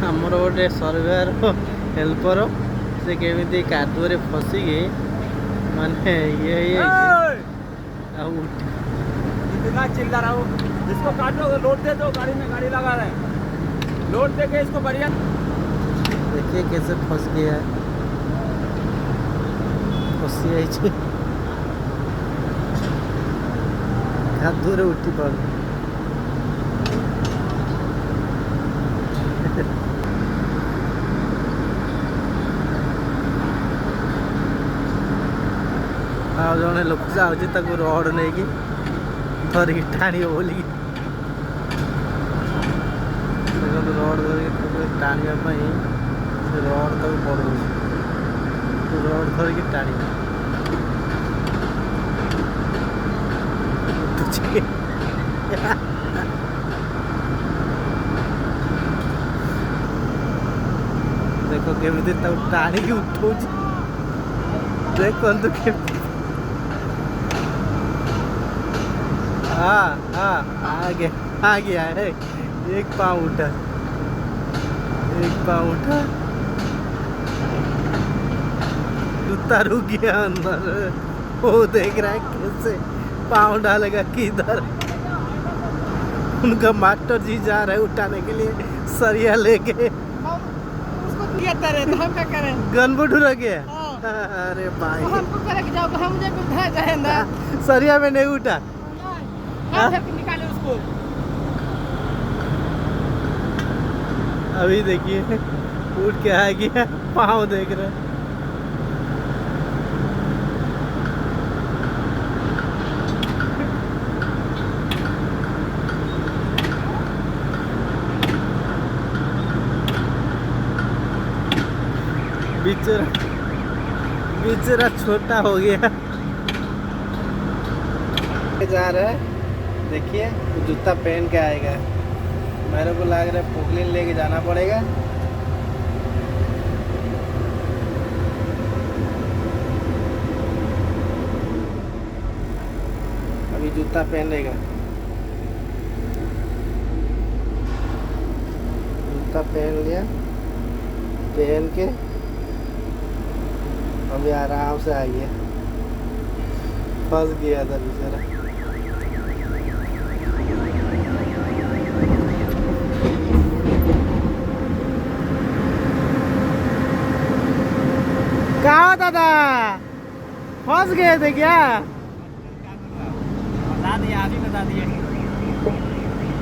आमर गोटे surveyor helper से केमी कादुअरे फसिकी माने ये इतना चिल्ला रहा हूँ, इसको काट लो, लोड दे दो, गाड़ी में गाड़ी लगा रहे हैं, लोड दे के इसको बढ़िया। देखिए कैसे फंस गया है, फसी आई कादुअरे उठी पड़ ଆଉ ଜଣେ ଲୋକ ଯାଉଛି ତାକୁ ରଡ୍ ନେଇକି ଧରିକି ଟାଣିବ ବୋଲିକି ଦେଖନ୍ତୁ ରଡ୍ ଧରିକି ଟାଣିବା ପାଇଁ ସେ ରଡ୍ ତାକୁ ପଡ଼ଉଛି ରଡ୍ ଧରିକି ଟାଣିବ ଦେଖ କେମିତି ତାକୁ ଟାଣିକି ଉଠଉଛି ଦେଖନ୍ତୁ କେମିତି आ गया है एक पाँव उठा जूता रुक गया अंदर वो देख रहा है कैसे पाँव डालेगा किधर उनका मास्टर जी जा रहे हैं उठाने के लिए सरिया लेके उसको दिया तरह तो हम क्या करें गन बुट रख गया अरे भाई हमको करे जाओ हम मुझे उठा जाएगा सरिया में नहीं उठा निकाले उसको अभी देखिए उठ के आ गया पाँव देख रहे बेचारा छोटा हो गया जा रहा है देखिए जूता पहन के आएगा मेरे को लग रहा है पोगलिन लेके जाना पड़ेगा अभी जूता पहन लेगा जूता पहन लिया पहन के अभी आराम से आ गया फंस गया था बेचारा क्या दादा फंस गए थे क्या